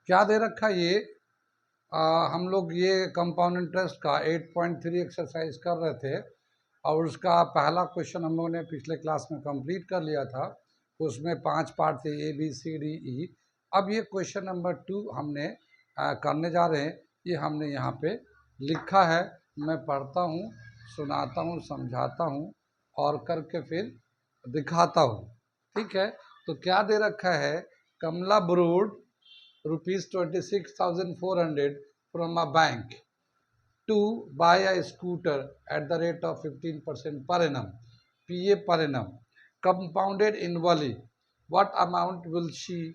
क्या दे रखा है ये हम लोग ये कंपाउंड इंटरेस्ट का 8.3 एक्सरसाइज कर रहे थे और उसका पहला क्वेश्चन हम लोगों ने पिछले क्लास में कंप्लीट कर लिया था। उसमें 5 पार्ट थे, A B C D E. अब ये क्वेश्चन नंबर 2 हमने करने जा रहे हैं। ये हमने यहाँ पे लिखा है, मैं पढ़ता हूँ, सुनाता हूँ, समझाता हूँ और करके फिर दिखाता हूँ। ठीक है, तो क्या दे रखा है, कमला borrowed ₹26,400 from a bank to buy a scooter at the rate of 15% per annum, PA per annum, compounded annually. What amount will she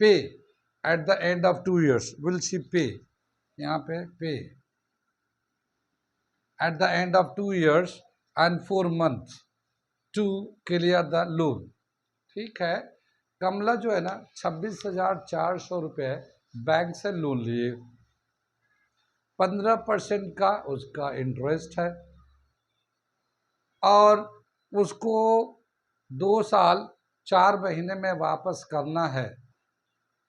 pay at the end of 2 years? Will she pay? यहाँ पे pay at the end of 2 years and 4 months to clear the loan. ठीक है, कमला जो है ना 26,400 रुपये bank से loan लिए, 15% का उसका इंटरेस्ट है और उसको 2 साल 4 महीने में वापस करना है।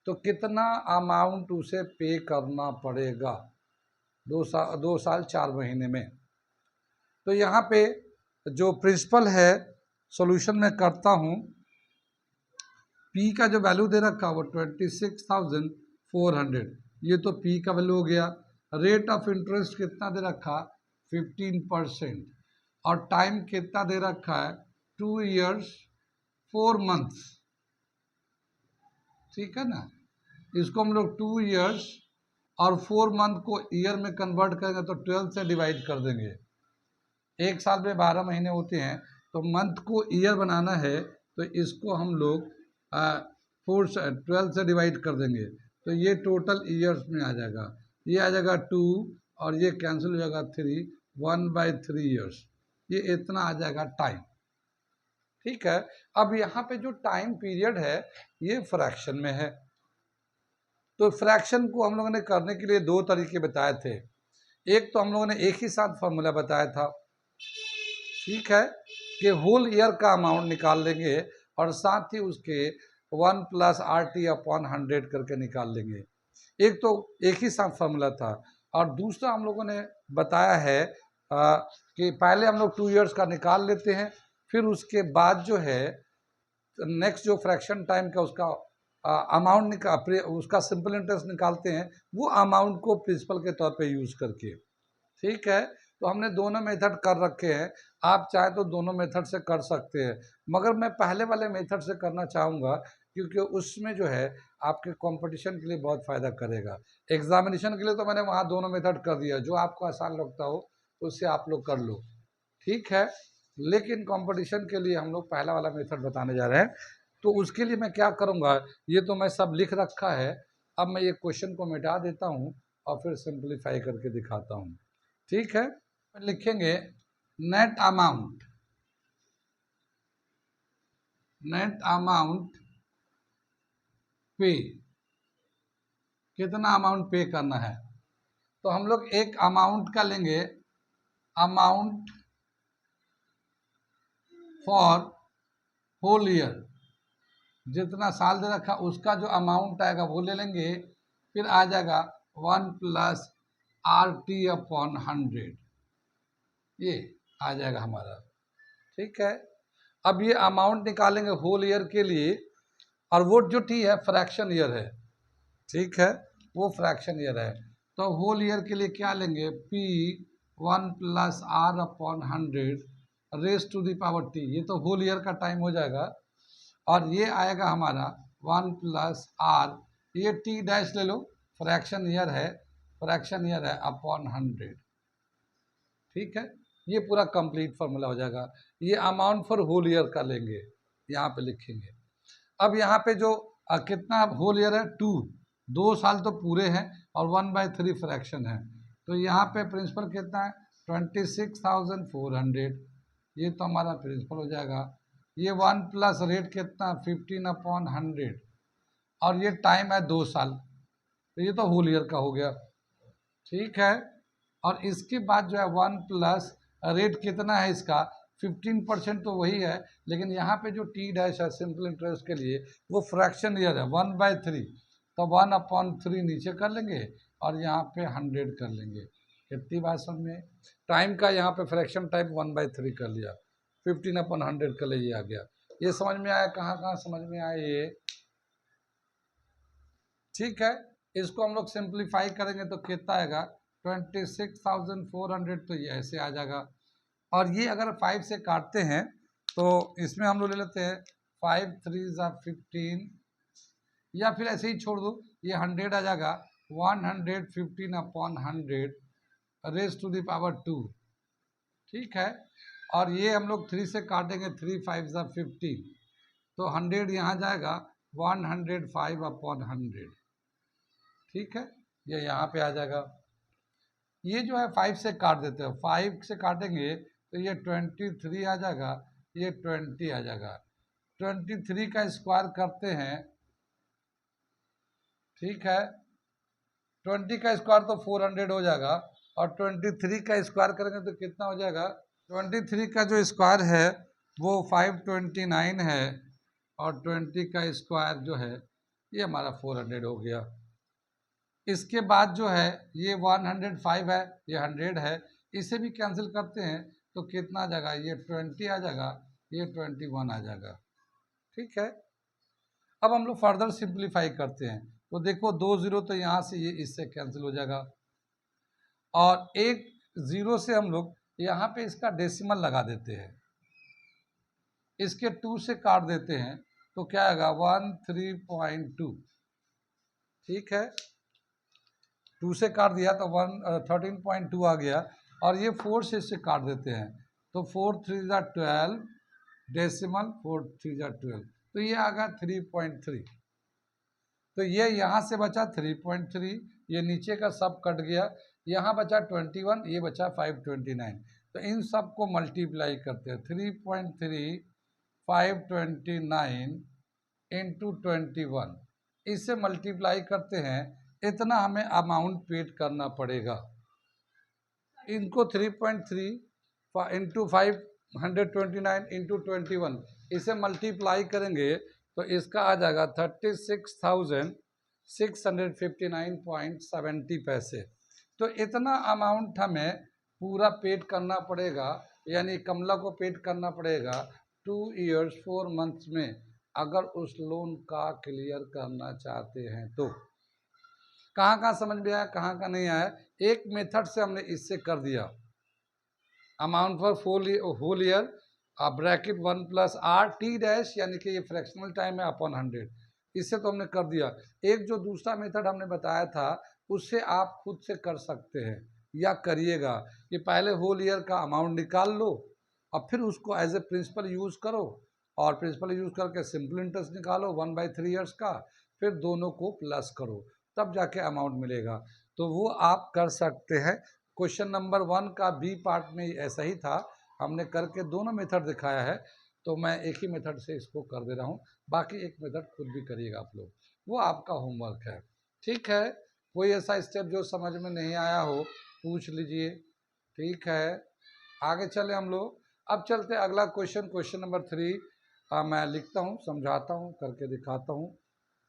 तो कितना अमाउंट उसे पे करना पड़ेगा 2 साल 4 महीने में? तो यहाँ पे जो प्रिंसिपल है, सॉल्यूशन में करता हूँ। पी का जो वैल्यू दे रखा वो 26,400, ये तो पी का वैल्यू हो गया। रेट ऑफ इंटरेस्ट कितना दे रखा, 15%, और टाइम कितना दे रखा है, 2 years 4 months। ठीक है ना, इसको हम लोग 2 years और 4 month को ईयर में कन्वर्ट करेंगे तो 12 से डिवाइड कर देंगे। एक साल में 12 महीने होते हैं, तो मंथ को ईयर बनाना है तो इसको हम लोग 12 से डिवाइड कर देंगे तो ये टोटल ईयर्स में आ जाएगा। ये आ जाएगा 2 और ये कैंसिल हो जाएगा 3, 1/3 ईयर्स, ये इतना आ जाएगा टाइम। ठीक है, अब यहाँ पे जो टाइम पीरियड है ये फ्रैक्शन में है। तो फ्रैक्शन को हम लोगों ने करने के लिए 2 तरीके बताए थे। एक तो हम लोगों ने एक ही साथ फॉर्मूला बताया था, ठीक है, कि होल ईयर का अमाउंट निकाल लेंगे और साथ ही उसके 1 + RT/100 करके निकाल लेंगे। एक तो एक ही साथ फॉर्मूला था और दूसरा हम लोगों ने बताया है कि पहले हम लोग 2 इयर्स का निकाल लेते हैं, फिर उसके बाद जो है नेक्स्ट जो फ्रैक्शन टाइम का उसका अमाउंट निकाल, उसका सिंपल इंटरेस्ट निकालते हैं, वो अमाउंट को प्रिंसिपल के तौर पे यूज़ करके। ठीक है, तो हमने दोनों मेथड कर रखे हैं, आप चाहे तो दोनों मेथड से कर सकते हैं, मगर मैं पहले वाले मेथड से करना चाहूँगा क्योंकि उसमें जो है आपके कंपटीशन के लिए बहुत फ़ायदा करेगा। एग्जामिनेशन के लिए तो मैंने वहाँ दोनों मेथड कर दिया, जो आपको आसान लगता हो उससे आप लोग कर लो। ठीक है, लेकिन कंपटीशन के लिए हम लोग पहला वाला मेथड बताने जा रहे हैं। तो उसके लिए मैं क्या करूँगा, ये तो मैं सब लिख रखा है, अब मैं ये क्वेश्चन को मिटा देता हूँ और फिर सिंप्लीफाई करके दिखाता हूँ। ठीक है, लिखेंगे नेट अमाउंट, नेट अमाउंट पे, कितना अमाउंट पे करना है। तो हम लोग एक अमाउंट का लेंगे, अमाउंट फॉर होल ईयर, जितना साल दे रखा उसका जो अमाउंट आएगा वो ले लेंगे, फिर आ जाएगा 1 + RT/100, ये आ जाएगा हमारा। ठीक है, अब ये अमाउंट निकालेंगे होल ईयर के लिए और वो जो टी है फ्रैक्शन ईयर है। ठीक है, वो फ्रैक्शन ईयर है, तो होल ईयर के लिए क्या लेंगे, P 1 + R/100 raise to the power T, ये तो होल ईयर का टाइम हो जाएगा, और ये आएगा हमारा 1 + R, ये टी डैश ले लो, फ्रैक्शन ईयर है, फ्रैक्शन ईयर है अपॉन 100। ठीक है, ये पूरा कंप्लीट फार्मूला हो जाएगा। ये अमाउंट फॉर होल ईयर का लेंगे, यहाँ पे लिखेंगे। अब यहाँ पे जो कितना होल ईयर है, 2 साल तो पूरे हैं और 1/3 फ्रैक्शन है, तो यहाँ पे प्रिंसिपल कितना है, 26,400, ये तो हमारा प्रिंसिपल हो जाएगा। ये 1 + रेट कितना, 15/100, और ये टाइम है 2 साल, तो ये तो होल ईयर का हो गया। ठीक है, और इसके बाद जो है 1 + रेट कितना है इसका, 15% तो वही है, लेकिन यहाँ पे जो टी डैश है सिंपल इंटरेस्ट के लिए वो फ्रैक्शन ईयर है 1/3, तो 1/3 नीचे कर लेंगे और यहाँ पे 100 कर लेंगे। कितनी बात समझ में? टाइम का यहाँ पे फ्रैक्शन टाइप 1/3 कर लिया, 15/100 कर लिया, आ गया। ये समझ में आया? कहाँ कहाँ समझ में आया ये? ठीक है, इसको हम लोग सिंप्लीफाई करेंगे तो कितना आएगा? 26,400। तो ये ऐसे आ जाएगा। और ये अगर 5 से काटते हैं तो इसमें हम लोग ले लेते हैं 5 3 15, या फिर ऐसे ही छोड़ दो, ये 100 आ जाएगा 115/100 रेज टू द पावर 2। ठीक है, और ये हम लोग 3 से काटेंगे, 3 5 15, तो 100 यहाँ जाएगा 105/100। ठीक है, ये यहाँ पे आ जाएगा। ये जो है 5 से काट देते हो, 5 से काटेंगे तो ये 23 आ जाएगा, ये 20 आ जाएगा। 23 का स्क्वायर करते हैं, ठीक है, 20 का स्क्वायर तो 400 हो जाएगा, और 23 का स्क्वायर करेंगे तो कितना हो जाएगा? 23 का जो स्क्वायर है वो 529 है, और 20 का स्क्वायर जो है ये हमारा 400 हो गया। इसके बाद जो है ये 105 है, ये 100 है, इसे भी कैंसिल करते हैं तो कितना आ जाएगा? ये 20 आ जाएगा, ये 21 आ जाएगा। ठीक है, अब हम लोग फर्दर सिंप्लीफाई करते हैं तो देखो 2 0 तो यहाँ से ये इससे कैंसिल हो जाएगा, और एक 0 से हम लोग यहाँ पे इसका डेसिमल लगा देते हैं, इसके 2 से काट देते हैं तो क्या आएगा? 13.2। ठीक है, 2 से काट दिया तो 13.2 आ गया, और ये 4 से इससे काट देते हैं तो 4 3 12, डेसिमल 4 3 12, तो ये आ गया 3.3। तो ये यहाँ से बचा 3.3, ये नीचे का सब कट गया, यहाँ बचा 21, ये बचा 529। तो इन सब को मल्टीप्लाई करते हैं, 3.3 529 इंटू 21, इससे मल्टीप्लाई करते हैं, इतना हमें अमाउंट पेड करना पड़ेगा। इनको 3.3 इंटू 529 इंटू 21 इसे मल्टीप्लाई करेंगे तो इसका आ जाएगा 36,659.70 पैसे। तो इतना अमाउंट हमें पूरा पेड करना पड़ेगा, यानी कमला को पेड करना पड़ेगा 2 years 4 months में, अगर उस लोन का क्लियर करना चाहते हैं तो। कहाँ कहाँ समझ में आया, कहाँ कहाँ नहीं आया? एक मेथड से हमने इससे कर दिया, amount for whole year bracket 1 + RT dash, यानी कि ये फ्रैक्शनल टाइम है अपॉन 100, इससे तो हमने कर दिया। एक जो दूसरा मेथड हमने बताया था उससे आप खुद से कर सकते हैं, या करिएगा कि पहले होल ईयर का अमाउंट निकाल लो और फिर उसको एज ए प्रिंसिपल यूज़ करो, और प्रिंसिपल यूज़ करके सिंपल इंटरेस्ट निकालो 1/3 ईयर्स का, फिर दोनों को प्लस करो, तब जाके अमाउंट मिलेगा। तो वो आप कर सकते हैं। क्वेश्चन नंबर 1 का बी पार्ट में ऐसा ही था, हमने करके दोनों मेथड दिखाया है, तो मैं एक ही मेथड से इसको कर दे रहा हूँ, बाकी एक मेथड खुद भी करिएगा आप लोग, वो आपका होमवर्क है। ठीक है, कोई ऐसा स्टेप जो समझ में नहीं आया हो पूछ लीजिए। ठीक है, आगे चले हम लोग। अब चलते अगला क्वेश्चन, क्वेश्चन नंबर 3 मैं लिखता हूँ, समझाता हूँ, करके दिखाता हूँ,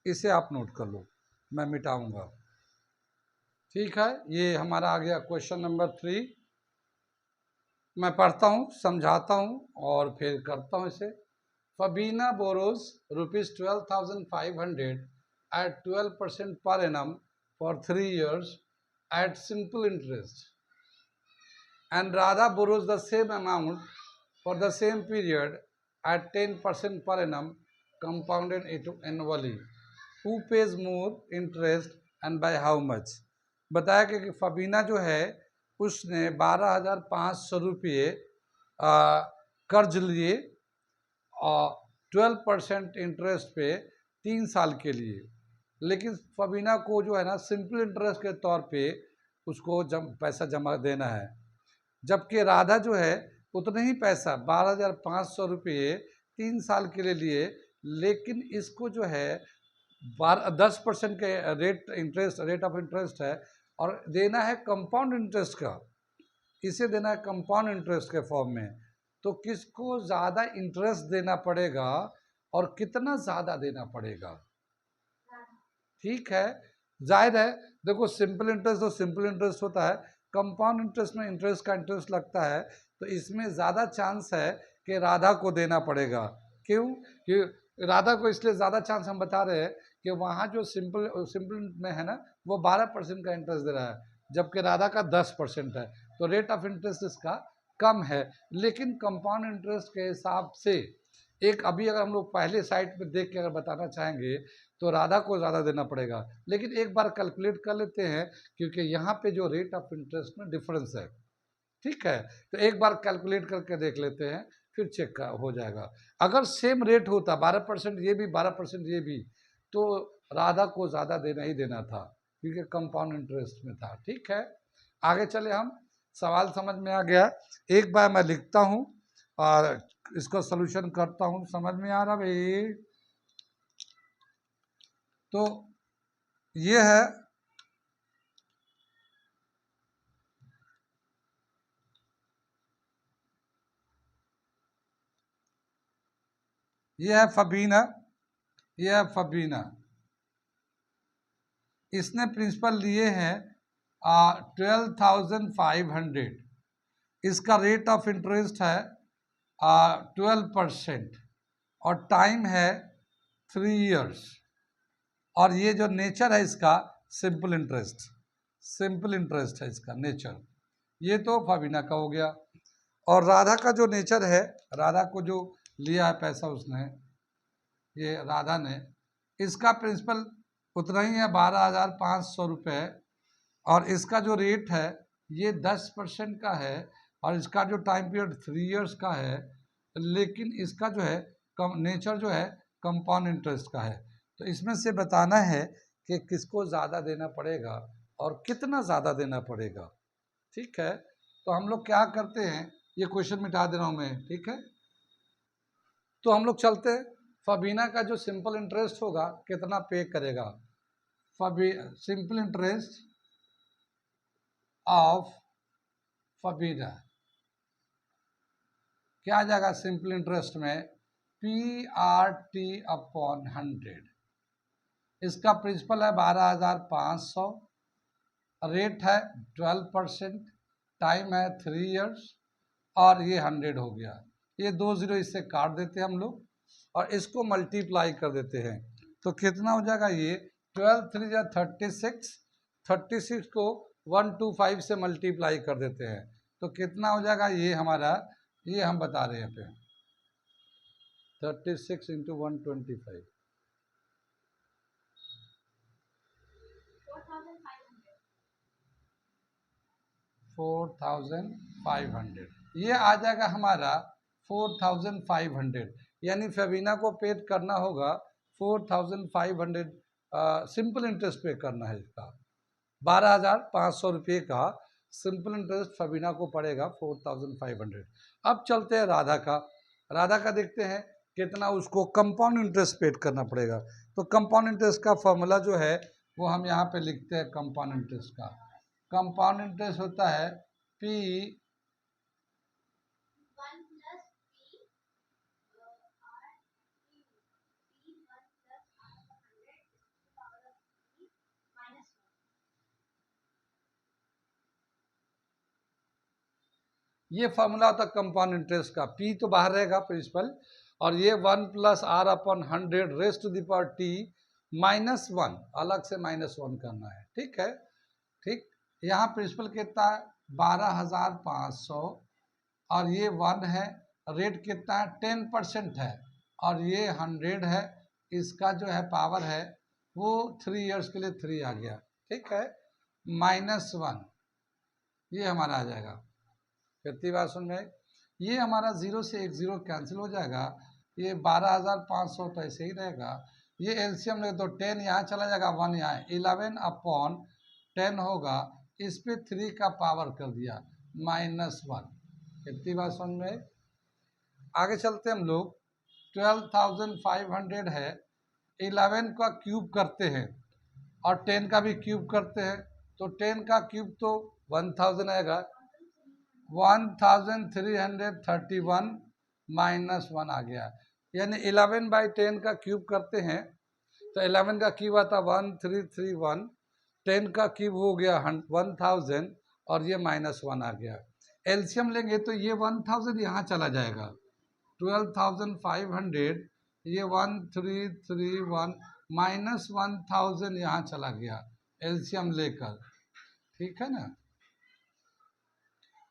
इसे आप नोट कर लो, मैं मिटाऊंगा। ठीक है, ये हमारा आ गया क्वेश्चन नंबर 3। मैं पढ़ता हूँ, समझाता हूँ और फिर करता हूँ इसे। फबीना borrows ₹12,500 at 12% per annum for 3 years at simple interest, and Radha borrows the same amount for the same period at 10% per annum compounded annually. Who pays more interest and by how much? बताया कि फबीना जो है उसने 12,500 रुपये कर्ज लिए और 12% interest पे 3 साल के लिए, लेकिन फबीना को जो है ना सिंपल इंटरेस्ट के तौर पे उसको पैसा जमा देना है, जबकि राधा जो है उतने ही पैसा 12,500 रुपये 3 साल के लिए लिए, लेकिन इसको जो है 10% के रेट ऑफ इंटरेस्ट है, और देना है कंपाउंड इंटरेस्ट का, इसे देना है कंपाउंड इंटरेस्ट के फॉर्म में। तो किसको ज़्यादा इंटरेस्ट देना पड़ेगा और कितना ज़्यादा देना पड़ेगा? ठीक है, जाहिर है। देखो सिंपल इंटरेस्ट तो सिंपल इंटरेस्ट होता है, कंपाउंड इंटरेस्ट में इंटरेस्ट का इंटरेस्ट लगता है, तो इसमें ज़्यादा चांस है कि राधा को देना पड़ेगा। क्यों? कि राधा को इसलिए ज़्यादा चांस हम बता रहे हैं कि वहाँ जो सिंपल सिंपल में है ना, वो 12% का इंटरेस्ट दे रहा है, जबकि राधा का 10% है, तो रेट ऑफ इंटरेस्ट इसका कम है। लेकिन कंपाउंड इंटरेस्ट के हिसाब से एक अभी अगर हम लोग पहले साइड पे देख के अगर बताना चाहेंगे तो राधा को ज़्यादा देना पड़ेगा, लेकिन एक बार कैलकुलेट कर लेते हैं क्योंकि यहाँ पे जो रेट ऑफ इंटरेस्ट में डिफरेंस है। ठीक है, तो एक बार कैलकुलेट करके देख लेते हैं, फिर चेक हो जाएगा। अगर सेम रेट होता 12% ये भी 12% ये भी, तो राधा को ज़्यादा देना ही देना था क्योंकि कंपाउंड इंटरेस्ट में था। ठीक है, आगे चले हम। सवाल समझ में आ गया? एक बार मैं लिखता हूँ और इसको सॉल्यूशन करता हूँ। समझ में आ रहा भाई? तो ये है फबीना, ये है फबीना। इसने प्रिंसिपल लिए हैं 12,500। इसका रेट ऑफ इंटरेस्ट है 12% और टाइम है 3 इयर्स। और ये जो नेचर है इसका सिंपल इंटरेस्ट, सिंपल इंटरेस्ट है इसका नेचर। ये तो फबीना का हो गया। और राधा का जो नेचर है, राधा को जो लिया है पैसा उसने, ये राधा ने, इसका प्रिंसिपल उतना ही है 12,500 रुपये। और इसका जो रेट है ये 10% का है और इसका जो टाइम पीरियड 3 इयर्स का है। लेकिन इसका जो है नेचर जो है कंपाउंड इंटरेस्ट का है। तो इसमें से बताना है कि किसको ज़्यादा देना पड़ेगा और कितना ज़्यादा देना पड़ेगा। ठीक है, तो हम लोग क्या करते हैं, ये क्वेश्चन मिटा दे रहा हूँ मैं। ठीक है, तो हम लोग चलते हैं। फबीना का जो सिंपल इंटरेस्ट होगा कितना पे करेगा, सिंपल इंटरेस्ट ऑफ फबीना क्या आ जाएगा सिंपल इंटरेस्ट में, PRT अपॉन 100। इसका प्रिंसिपल है 12,500, रेट है 12%, टाइम है 3 इयर्स और ये 100 हो गया। ये 2 जीरो इससे काट देते हैं हम लोग और इसको मल्टीप्लाई कर देते हैं। तो कितना हो जाएगा ये 12 3 या 36, 36 को 125 से मल्टीप्लाई कर देते हैं तो कितना हो जाएगा ये हमारा, ये हम बता रहे हैं पे 36 इंटू 125 4,500। ये आ जाएगा हमारा 4,500, यानी फेबिना को पे करना होगा 4,500। सिंपल इंटरेस्ट पे करना है इसका 12,500 रुपये का सिंपल इंटरेस्ट फबीना को पड़ेगा 4,500। अब चलते हैं राधा का। राधा का देखते हैं कितना उसको कंपाउंड इंटरेस्ट पेड करना पड़ेगा। तो कंपाउंड इंटरेस्ट का फॉर्मूला जो है वो हम यहाँ पे लिखते हैं। कंपाउंड इंटरेस्ट का कंपाउंड इंटरेस्ट होता है P ये फॉर्मूला होता है कंपाउंड इंटरेस्ट का। P तो बाहर रहेगा प्रिंसिपल और ये 1 plus R upon 100 raise to the power T -1, अलग से -1 करना है। ठीक है, ठीक। यहाँ प्रिंसिपल कितना है 12,500 और ये 1 है, रेट कितना है 10% है और ये 100 है। इसका जो है पावर है वो 3 इयर्स के लिए 3 आ गया। ठीक है, -1 ये हमारा आ जाएगा। कितनी बार सुन में, ये हमारा 0 से 1 0 कैंसिल हो जाएगा। ये 12,500 तो ऐसे ही रहेगा। ये एलसीएम ले तो 10 यहाँ चला जाएगा, 1 यहाँ, 11 अपॉन 10 होगा। इस पे 3 का पावर कर दिया -1। कितनी बात समझ में। आगे चलते हम लोग। 12,500 है, 11 का क्यूब करते हैं और 10 का भी क्यूब करते हैं तो 10 का क्यूब तो 1000 आएगा। 1331 -1 आ गया, यानी 11/10 का क्यूब करते हैं तो 11 का क्यूब आता 1331, 10 का क्यूब हो गया 1000 और ये -1 आ गया। एलसीएम लेंगे तो ये 1000 यहाँ चला जाएगा, 12,500, ये 1331 -1000 यहाँ चला गया एलसीएम लेकर, ठीक है ना।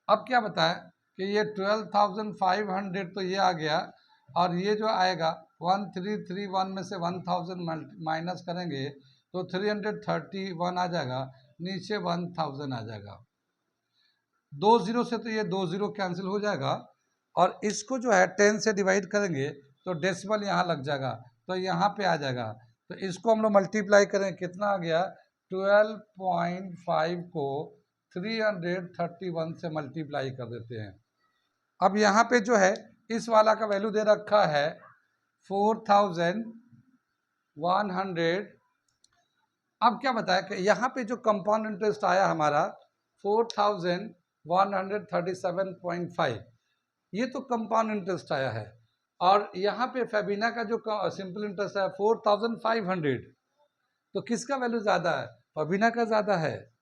अब क्या बताए कि ये 12,500 तो ये आ गया, और ये जो आएगा 1331 में से 1000 माइनस करेंगे तो 331 आ जाएगा, नीचे 1000 आ जाएगा। 2 जीरो से तो ये 2 जीरो कैंसिल हो जाएगा, और इसको जो है 10 से डिवाइड करेंगे तो डेसिमल यहाँ लग जाएगा, तो यहाँ पे आ जाएगा। तो इसको हम लोग मल्टीप्लाई करें, कितना आ गया, 12.5 को 331 से मल्टीप्लाई कर देते हैं। अब यहाँ पे जो है इस वाला का वैल्यू दे रखा है 4100। अब क्या बताया कि यहाँ पे जो कंपाउंड इंटरेस्ट आया हमारा 4137.5, ये तो कंपाउंड इंटरेस्ट आया है, और यहाँ पे फेबिना का जो सिंपल इंटरेस्ट है 4500, तो किसका वैल्यू ज़्यादा है, फेबिना का ज़्यादा है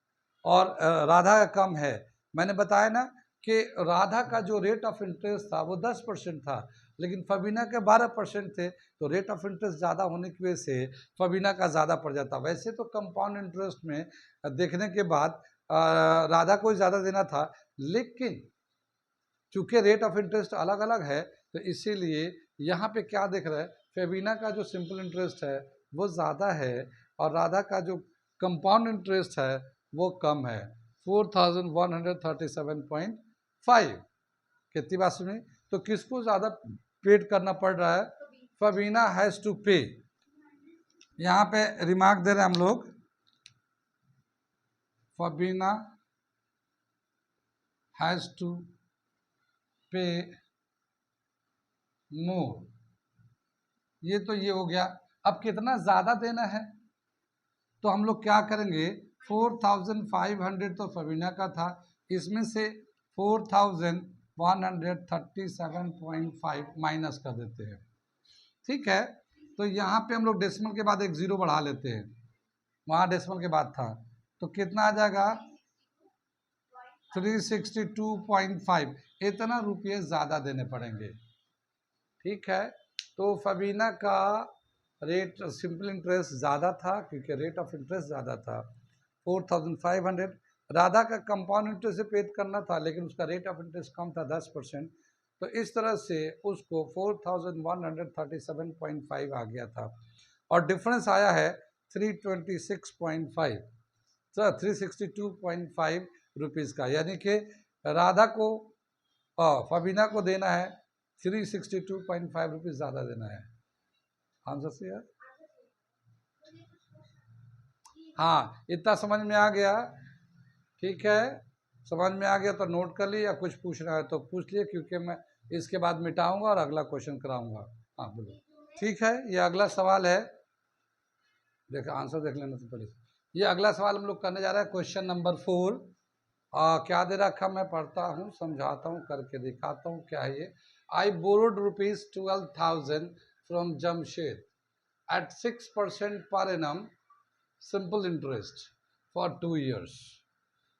और राधा का कम है। मैंने बताया ना कि राधा का जो रेट ऑफ इंटरेस्ट था वो 10% था, लेकिन फबीना के 12% थे, तो रेट ऑफ इंटरेस्ट ज़्यादा होने की वजह से फबीना का ज़्यादा पड़ जाता। वैसे तो कंपाउंड इंटरेस्ट में देखने के बाद राधा को ज़्यादा देना था, लेकिन चूँकि रेट ऑफ इंटरेस्ट अलग अलग है तो इसीलिए यहाँ पे क्या देख रहा है, फेबिना का जो सिंपल इंटरेस्ट है वो ज़्यादा है और राधा का जो कंपाउंड इंटरेस्ट है वो कम है, 4137.5। कितनी बात सुनी, तो किसको ज़्यादा पेड करना पड़ रहा है, फबीना हैज़ टू पे। यहाँ पे रिमार्क दे रहे हैं हम लोग, फबीना हैज़ टू पे मोर। ये तो ये हो गया। अब कितना ज़्यादा देना है तो हम लोग क्या करेंगे, 4500 तो फबीना का था, इसमें से 4137.5 माइनस कर देते हैं, ठीक है। तो यहाँ पे हम लोग डेसिमल के बाद एक जीरो बढ़ा लेते हैं, वहाँ डेसिमल के बाद था, तो कितना आ जाएगा 362.5, इतना रुपये ज़्यादा देने पड़ेंगे, ठीक है। तो फबीना का रेट सिंपल इंटरेस्ट ज़्यादा था क्योंकि रेट ऑफ इंटरेस्ट ज़्यादा था 4500। राधा का कंपाउंड इंटरेस्ट से पेड करना था लेकिन उसका रेट ऑफ इंटरेस्ट कम था 10%, तो इस तरह से उसको 4137.5 आ गया था, और डिफरेंस आया है 326.5, तो 362.5 रुपीज़ का, यानी कि राधा को फबीना को देना है 362.5 रुपीज़ ज़्यादा देना है। आंसर से यार, हाँ इतना समझ में आ गया, ठीक है। समझ में आ गया तो नोट कर लिए, या कुछ पूछना है तो पूछ लिए, क्योंकि मैं इसके बाद मिटाऊंगा और अगला क्वेश्चन कराऊंगा। हाँ बोलो, ठीक है। ये अगला सवाल है, देखो आंसर देख लेना तो पहले। ये अगला सवाल हम लोग करने जा रहे हैं, क्वेश्चन नंबर 4। क्या दे रखा, मैं पढ़ता हूँ, समझाता हूँ, करके दिखाता हूँ क्या है ये। I borrowed ₹12,000 from Jamshed at 6% per annum simple interest for 2 years.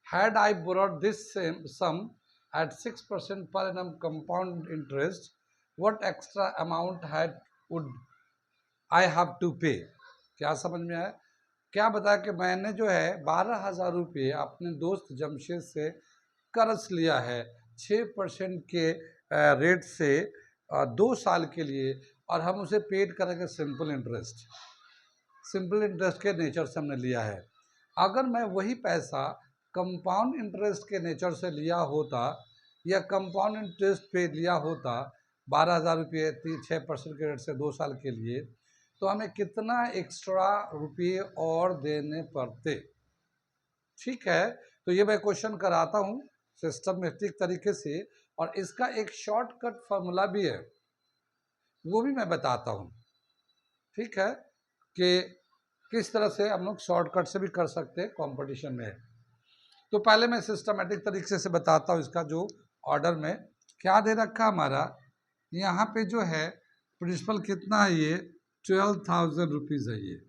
Had I borrowed this same sum at 6% per annum compound interest, what extra amount would I have to pay? क्या समझ में आया? क्या बताया कि मैंने जो है 12,000 रुपये अपने दोस्त जमशेद से कर्ज लिया है 6% के रेट से 2 साल के लिए, और हम उसे पेड करेंगे सिंपल इंटरेस्ट। सिंपल इंटरेस्ट के नेचर से हमने लिया है। अगर मैं वही पैसा कंपाउंड इंटरेस्ट के नेचर से लिया होता या कंपाउंड इंटरेस्ट पे लिया होता 12,000 रुपये 6% के रेट से 2 साल के लिए, तो हमें कितना एक्स्ट्रा रुपये और देने पड़ते, ठीक है। तो ये मैं क्वेश्चन कराता हूँ सिस्टमेटिक तरीके से, और इसका एक शॉर्टकट फार्मूला भी है, वो भी मैं बताता हूँ, ठीक है, कि किस तरह से हम लोग शॉर्टकट से भी कर सकते हैं कंपटीशन में। तो पहले मैं सिस्टमेटिक तरीके से बताता हूँ इसका जो ऑर्डर में क्या दे रखा हमारा। यहाँ पे जो है प्रिंसिपल कितना है, ये 12,000 रुपीज़ है ये,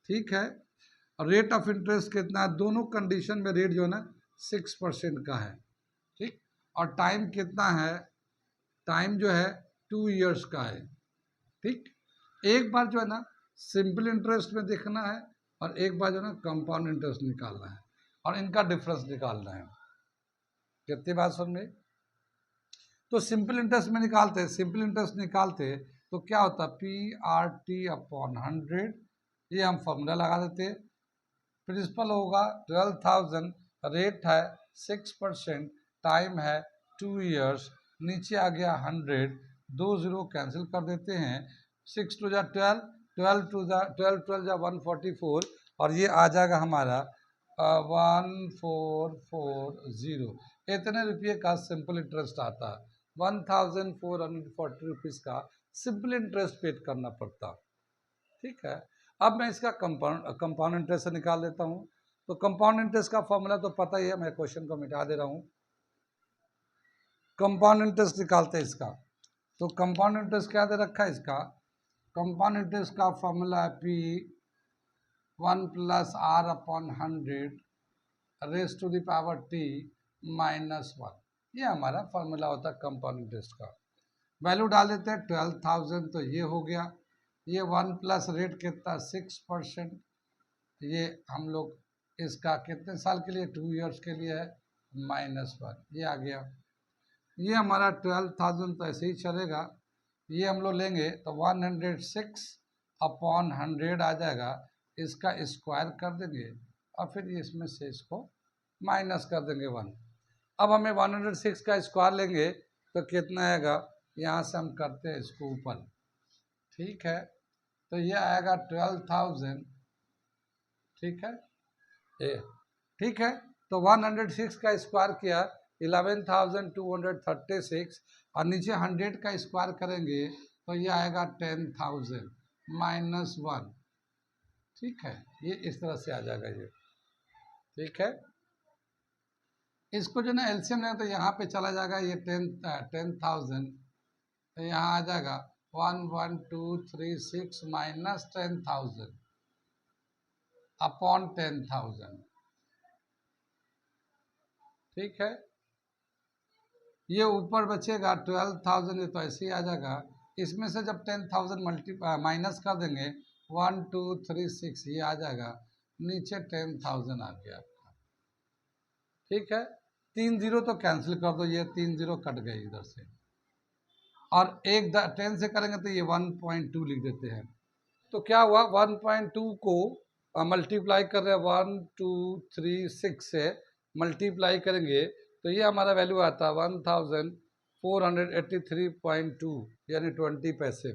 ठीक है। और रेट ऑफ इंटरेस्ट कितना है, दोनों कंडीशन में रेट जो है ना 6% का है। ठीक, और टाइम कितना है, टाइम जो है 2 इयर्स का है। ठीक, एक बार जो है ना सिंपल इंटरेस्ट में देखना है और एक बार जो है ना कंपाउंड इंटरेस्ट निकालना है और इनका डिफरेंस निकालना है। कितनी बात समझ में? तो सिंपल इंटरेस्ट में निकालते, सिंपल इंटरेस्ट निकालते तो क्या होता, PRT/100, ये हम फॉर्मूला लगा देते। प्रिंसिपल होगा 12,000, रेट है 6%, टाइम है 2 इयर्स, नीचे आ गया 100, 2 0 कैंसिल कर देते हैं, 6 2 जा 12, 12 2 जा 12 जा 144 और ये आ जाएगा हमारा 1440। इतने रुपये का सिंपल इंटरेस्ट आता है, 1440 रुपीज़ का सिंपल इंटरेस्ट पेड करना पड़ता। ठीक है, अब मैं इसका कंपाउंड इंटरेस्ट निकाल देता हूँ। तो कंपाउंड इंटरेस्ट का फॉर्मूला तो पता ही है, मैं क्वेश्चन को मिटा दे रहा हूँ। कंपाउंड इंटरेस्ट निकालते हैं इसका, तो कंपाउंड इंटरेस्ट क्या दे रखा है इसका, कंपाउंड इंटरेस्ट का फॉर्मूला है P1 + R/100 raise to the power T -1। ये हमारा फॉर्मूला होता है कंपाउंड इंटरेस्ट का। वैल्यू डाल देते हैं 12,000, तो ये हो गया। ये 1 प्लस रेट कितना 6%, ये हम लोग इसका कितने साल के लिए 2 इयर्स के लिए है -1, ये आ गया। ये हमारा 12,000 तो ऐसे ही चलेगा, ये हम लोग लेंगे तो 106/100 आ जाएगा, इसका स्क्वायर कर देंगे और फिर इसमें से इसको माइनस कर देंगे 1। अब हमें 106 का स्क्वायर लेंगे तो कितना आएगा, यहाँ से हम करते हैं इसको ऊपर। ठीक है, तो ये आएगा 12,000। ठीक है, ये ठीक है, तो 106 का स्क्वायर किया 11,236 और नीचे 100 का स्क्वायर करेंगे तो ये आएगा 10,000 -1। ठीक है, ये इस तरह से आ जाएगा ये। ठीक है, इसको जो ना एलसीएम लेंगे तो यहाँ पे चला जाएगा ये 10,000, तो यहाँ आ जाएगा 11,236 -10,000 अपॉन 10,000। ठीक है, ये ऊपर बचेगा 12,000, ये तो ऐसे ही आ जाएगा। इसमें से जब 10,000 माइनस कर देंगे 1,236 ये आ जाएगा, नीचे 10,000 आ गया आपका। ठीक है, 3 0 तो कैंसिल कर दो, ये 3 0 कट गए इधर से, और एक 10 से करेंगे तो ये 1.2 लिख देते हैं। तो क्या हुआ, 1.2 को मल्टीप्लाई कर रहे हैं 1,236 से मल्टीप्लाई करेंगे तो ये हमारा वैल्यू आता है 1,483.2 यानी 20 पैसे।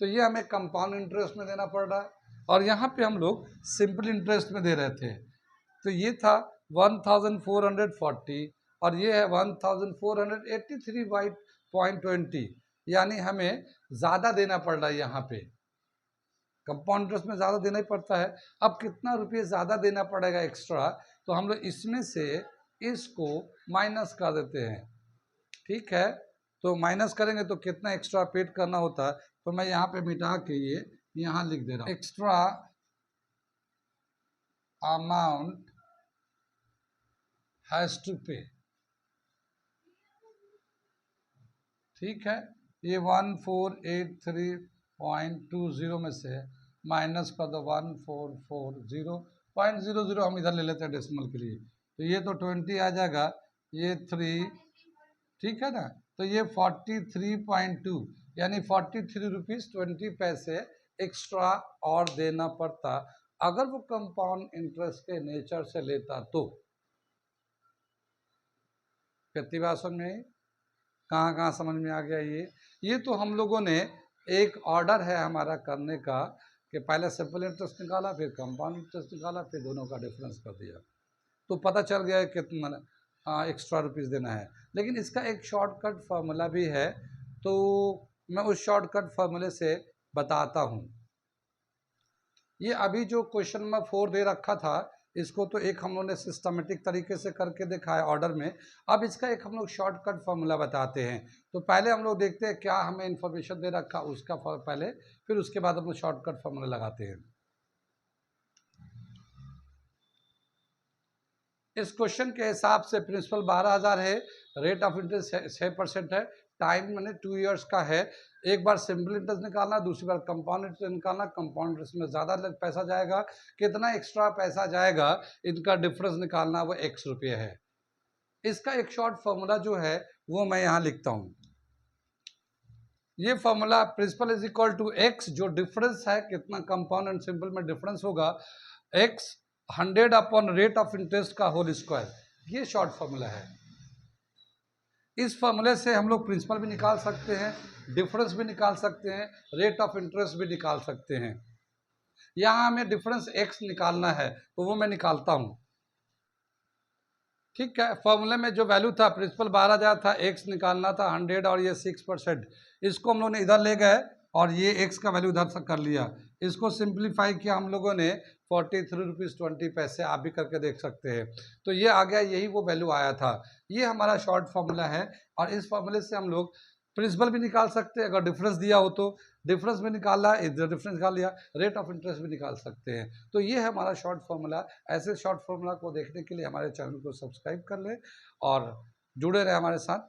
तो ये हमें कंपाउंड इंटरेस्ट में देना पड़ रहा है और यहाँ पे हम लोग सिंपल इंटरेस्ट में दे रहे थे। तो ये था 1,440 और ये है 1,483.20, यानी हमें ज़्यादा देना पड़ रहा है यहाँ पे। कंपाउंड इंटरेस्ट में ज़्यादा देना ही पड़ता है। अब कितना रुपये ज़्यादा देना पड़ेगा एक्स्ट्रा, तो हम लोग इसमें से इसको माइनस कर देते हैं। ठीक है, तो माइनस करेंगे तो कितना एक्स्ट्रा पेड करना होता है, तो मैं यहाँ पे मिटा के ये यहाँ लिख दे रहा हूँ, एक्स्ट्रा अमाउंट हैज़ टू पे। ठीक है, ये 1,483.20 में से माइनस कर दो 1,440.00, हम इधर ले लेते हैं डेसिमल के लिए, तो ये तो 20 आ जाएगा, ये 3, ठीक है ना, तो ये 43.2 यानी 43 रुपीज़ 20 पैसे एक्स्ट्रा और देना पड़ता अगर वो कंपाउंड इंटरेस्ट के नेचर से लेता तो। कितनी बात समझ में, कहाँ कहाँ समझ में आ गया ये तो हम लोगों ने एक ऑर्डर है हमारा करने का कि पहले सिंपल इंटरेस्ट निकाला, फिर कंपाउंड इंटरेस्ट निकाला, फिर दोनों का डिफरेंस कर दिया, तो पता चल गया है कितना एक्स्ट्रा रुपीज़ देना है। लेकिन इसका एक शॉर्टकट फार्मूला भी है, तो मैं उस शॉर्टकट फार्मूले से बताता हूँ। ये अभी जो क्वेश्चन नंबर 4 दे रखा था, इसको तो एक हम लोगों ने सिस्टमेटिक तरीके से करके देखा है ऑर्डर में। अब इसका एक हम लोग शॉर्टकट फार्मूला बताते हैं। तो पहले हम लोग देखते हैं क्या हमें इन्फॉर्मेशन दे रखा उसका पहले, फिर उसके बाद हम लोग शॉर्टकट फार्मूला लगाते हैं। इस क्वेश्चन के हिसाब से प्रिंसिपल 12,000 है, रेट ऑफ इंटरेस्ट 6% है, टाइम मैंने 2 इयर्स का है। एक बार सिंपल इंटरेस्ट निकालना, दूसरी बार कंपाउंड इंटरेस्ट निकालना। कंपाउंड इंटरेस्ट में ज़्यादा पैसा जाएगा, कितना एक्स्ट्रा पैसा जाएगा इनका डिफरेंस निकालना, वो x रुपये है। इसका एक शॉर्ट फॉर्मूला जो है वो मैं यहाँ लिखता हूँ। ये formula principal is equal to x, जो डिफरेंस है कितना कंपाउंड एंड सिंपल में डिफरेंस होगा, x 100 upon rate of interest का होल स्क्वायर। ये शॉर्ट फॉर्मूला है। इस फॉर्मूले से हम लोग प्रिंसिपल भी निकाल सकते हैं, डिफरेंस भी निकाल सकते हैं, रेट ऑफ इंटरेस्ट भी निकाल सकते हैं। यहाँ हमें डिफरेंस x निकालना है तो वो मैं निकालता हूँ। ठीक है, फॉर्मूले में जो वैल्यू था प्रिंसिपल 12,000 था, x निकालना था 100 और ये 6%, इसको हम लोगों ने इधर ले गए और ये x का वैल्यू इधर कर लिया। इसको सिंप्लीफाई किया हम लोगों ने 43 रुपीज़ 20 पैसे, आप भी करके देख सकते हैं। तो ये आ गया, यही वो वैल्यू आया था। ये हमारा शॉर्ट फॉर्मूला है और इस फॉर्मूले से हम लोग प्रिंसिपल भी निकाल सकते हैं, अगर डिफरेंस दिया हो तो डिफरेंस भी निकाला, इधर डिफरेंस निकाल लिया, रेट ऑफ इंटरेस्ट भी निकाल सकते हैं। तो ये है हमारा शॉर्ट फॉर्मूला। ऐसे शॉर्ट फॉर्मूला को देखने के लिए हमारे चैनल को सब्सक्राइब कर लें और जुड़े रहें हमारे साथ।